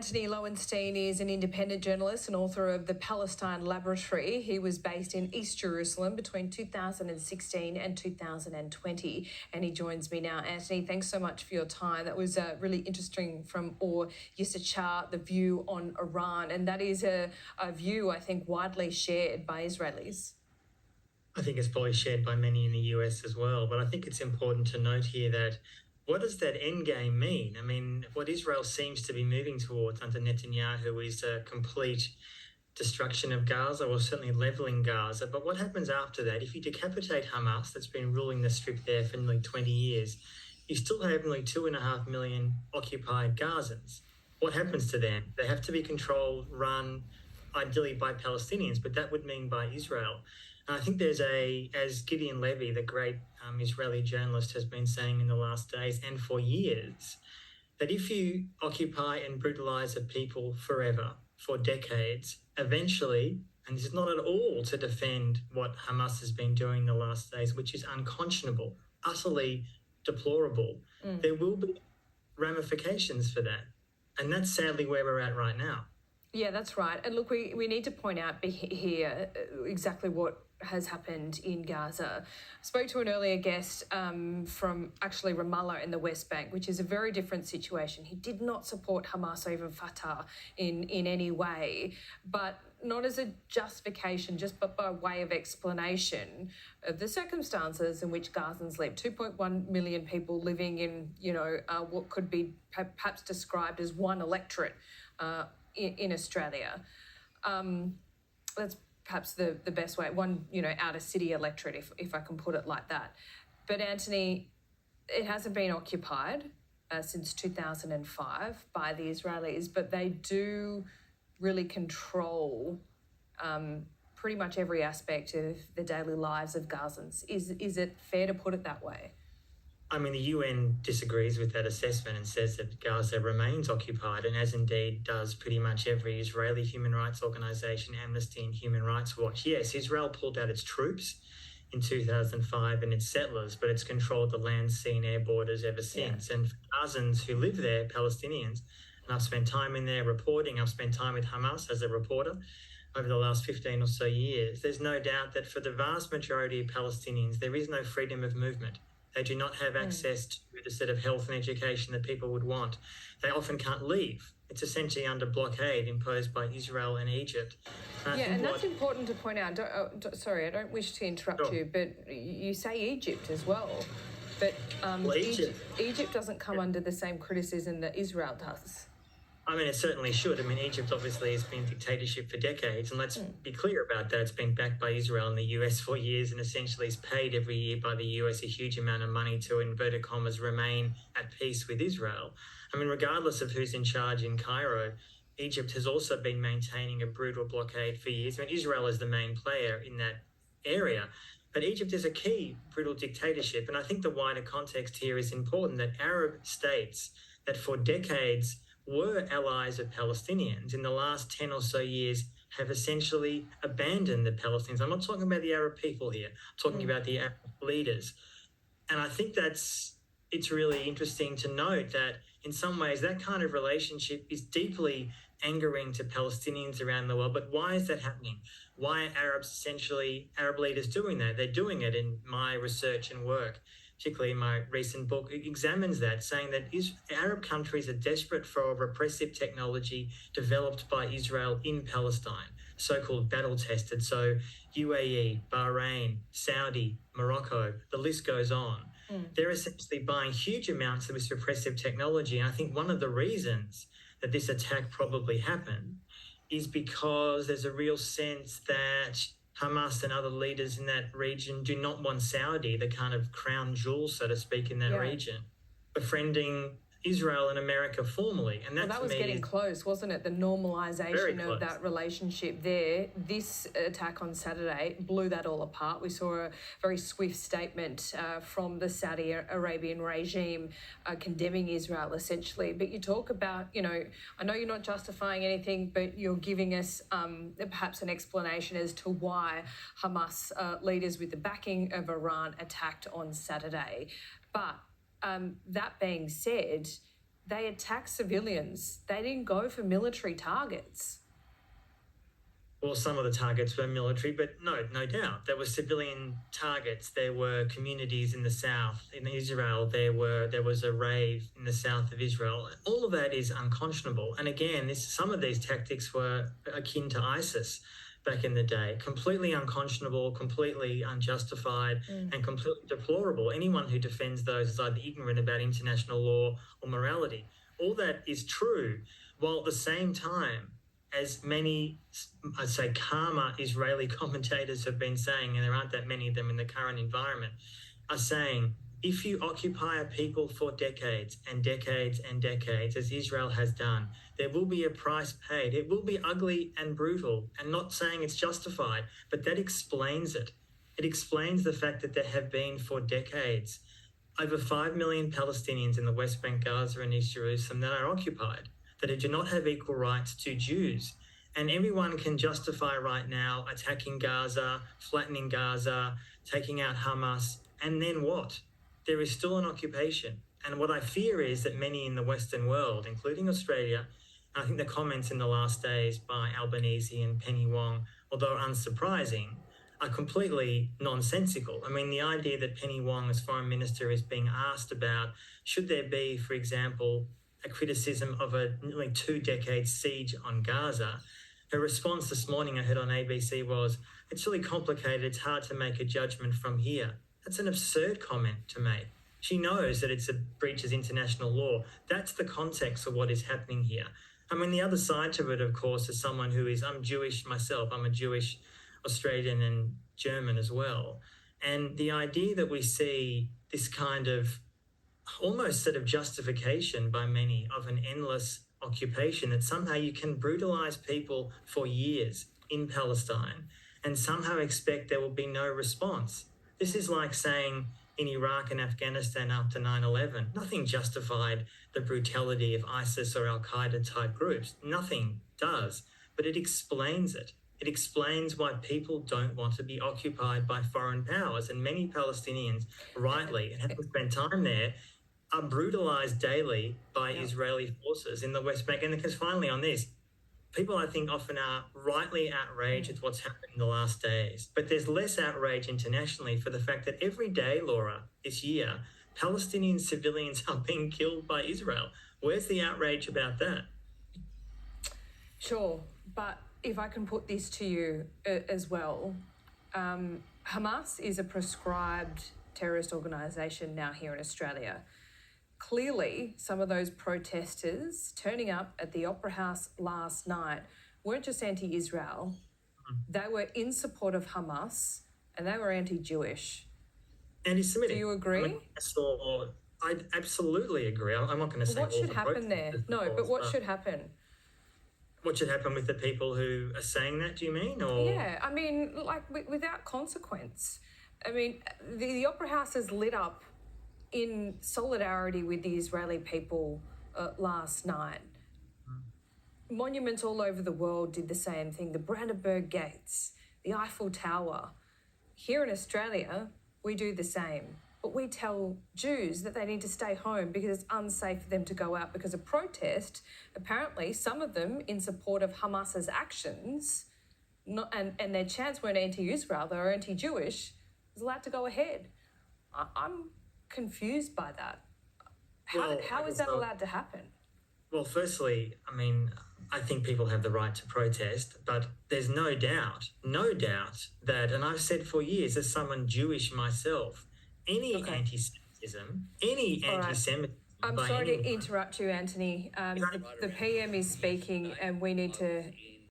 Antony Loewenstein is an independent journalist and author of The Palestine Laboratory. He was based in East Jerusalem between 2016 and 2020, and he joins me now. Antony, thanks so much for your time. That was really interesting from Or Yisachar, the view on Iran, and that is a view, I think, widely shared by Israelis. I think it's probably shared by many in the US as well, but I think it's important to note here that what does that endgame mean? I mean, what Israel seems to be moving towards under Netanyahu is a complete destruction of Gaza, or certainly levelling Gaza. But what happens after that? If you decapitate Hamas, that's been ruling the strip there for nearly 20 years, you still have nearly 2.5 million occupied Gazans. What happens to them? They have to be controlled, run, ideally by Palestinians, but that would mean by Israel. And I think there's as Gideon Levy, the great Israeli journalist, has been saying in the last days and for years, that if you occupy and brutalize a people forever, for decades, eventually, and this is not at all to defend what Hamas has been doing in the last days, which is unconscionable, utterly deplorable, there will be ramifications for that. And that's sadly where we're at right now. Yeah, that's right. And look, we need to point out here exactly what has happened in Gaza. I spoke to an earlier guest from actually Ramallah in the West Bank, which is a very different situation. He did not support Hamas or even Fatah in any way, but not as a justification, just but by way of explanation of the circumstances in which Gazans live. 2.1 million people living in, what could be perhaps described as one electorate in Australia. That's perhaps the best way, one, outer city electorate, if I can put it like that. But Antony, it hasn't been occupied since 2005 by the Israelis, but they do really control pretty much every aspect of the daily lives of Gazans. Is it fair to put it that way? I mean, the UN disagrees with that assessment and says that Gaza remains occupied, and as indeed does pretty much every Israeli human rights organisation, Amnesty and Human Rights Watch. Yes, Israel pulled out its troops in 2005 and its settlers, but it's controlled the land, sea and air borders ever since. Yeah. And for Gazans who live there, Palestinians, and I've spent time in there reporting, I've spent time with Hamas as a reporter over the last 15 or so years, there's no doubt that for the vast majority of Palestinians, there is no freedom of movement. They do not have access to the set of health and education that people would want. They often can't leave. It's essentially under blockade imposed by Israel and Egypt. And that's important to point out. Sorry, I don't wish to interrupt you, but you say Egypt as well. But Egypt doesn't come under the same criticism that Israel does. I mean, it certainly should. I mean, Egypt obviously has been dictatorship for decades, and let's be clear about that. It's been backed by Israel and the US for years, and essentially is paid every year by the US a huge amount of money to, inverted commas, remain at peace with Israel. I mean, regardless of who's in charge in Cairo, Egypt has also been maintaining a brutal blockade for years. I mean, Israel is the main player in that area, but Egypt is a key brutal dictatorship, and I think the wider context here is important, that Arab states that for decades were allies of Palestinians in the last 10 or so years have essentially abandoned the Palestinians. I'm not talking about the Arab people here, I'm talking about the Arab leaders. And I think it's really interesting to note that in some ways that kind of relationship is deeply angering to Palestinians around the world. But why is that happening? Why are Arab leaders doing that? They're doing it, in my research and work, particularly in my recent book, examines that, saying that Arab countries are desperate for a repressive technology developed by Israel in Palestine, so-called battle-tested. So UAE, Bahrain, Saudi, Morocco, the list goes on. They're essentially buying huge amounts of this repressive technology. And I think one of the reasons that this attack probably happened is because there's a real sense that Hamas and other leaders in that region do not want Saudi, the kind of crown jewel, so to speak, in that region, befriending Israel and America formally. And that was getting close, wasn't it? The normalisation of that relationship there. This attack on Saturday blew that all apart. We saw a very swift statement from the Saudi Arabian regime condemning Israel, essentially. But you talk about, I know you're not justifying anything, but you're giving us perhaps an explanation as to why Hamas leaders with the backing of Iran attacked on Saturday. But that being said, they attacked civilians. They didn't go for military targets. Well, some of the targets were military, but no doubt. There were civilian targets. There were communities in the south, in Israel. There was a rave in the south of Israel. All of that is unconscionable. And again, some of these tactics were akin to ISIS back in the day. Completely unconscionable, completely unjustified, and completely deplorable. Anyone who defends those is either ignorant about international law or morality. All that is true, while at the same time, as many, I'd say, calmer Israeli commentators have been saying, and there aren't that many of them in the current environment, are saying, if you occupy a people for decades and decades and decades, as Israel has done, there will be a price paid. It will be ugly and brutal, and not saying it's justified, but that explains it. It explains the fact that there have been for decades over 5 million Palestinians in the West Bank, Gaza and East Jerusalem that are occupied, that do not have equal rights to Jews. And everyone can justify right now attacking Gaza, flattening Gaza, taking out Hamas, and then what? There is still an occupation. And what I fear is that many in the Western world, including Australia, I think the comments in the last days by Albanese and Penny Wong, although unsurprising, are completely nonsensical. I mean, the idea that Penny Wong as Foreign Minister is being asked about, should there be, for example, a criticism of a nearly 2-decade siege on Gaza, her response this morning I heard on ABC was, it's really complicated, it's hard to make a judgment from here. That's an absurd comment to make. She knows that it breaches international law. That's the context of what is happening here. I mean, the other side to it, of course, is someone who I'm Jewish myself. I'm a Jewish Australian and German as well. And the idea that we see this kind of almost sort of justification by many of an endless occupation, that somehow you can brutalize people for years in Palestine and somehow expect there will be no response. This is like saying in Iraq and Afghanistan after 9/11, nothing justified the brutality of ISIS or Al-Qaeda type groups. Nothing does, but it explains it. It explains why people don't want to be occupied by foreign powers. And many Palestinians, rightly, and having spent time there, are brutalized daily by Israeli forces in the West Bank. And because finally on this, people I think often are rightly outraged at what's happened in the last days. But there's less outrage internationally for the fact that every day, Laura, this year, Palestinian civilians are being killed by Israel. Where's the outrage about that? Sure, but if I can put this to you as well, Hamas is a proscribed terrorist organisation now here in Australia. Clearly, some of those protesters turning up at the Opera House last night weren't just anti-Israel, they were in support of Hamas and they were anti-Jewish. Anti-Semitic. Do you agree? I absolutely agree. I'm not going to say what should happen there? No, but what should happen? What should happen with the people who are saying that, do you mean? Or Yeah, I mean, like without consequence. I mean, the Opera House is lit up in solidarity with the Israeli people last night. Monuments all over the world did the same thing. The Brandenburg Gates, the Eiffel Tower. Here in Australia, we do the same. But we tell Jews that they need to stay home because it's unsafe for them to go out because of protest. Apparently, some of them in support of Hamas's actions, and their chants weren't anti-Israel, they were anti-Jewish, was allowed to go ahead. I'm confused by that. How is that allowed to happen? Well, firstly, I mean, I think people have the right to protest, but there's no doubt that, and I've said for years as someone Jewish myself, any anti-Semitism, anti-Semitism. I'm sorry to interrupt you, Anthony. The PM is speaking and we need to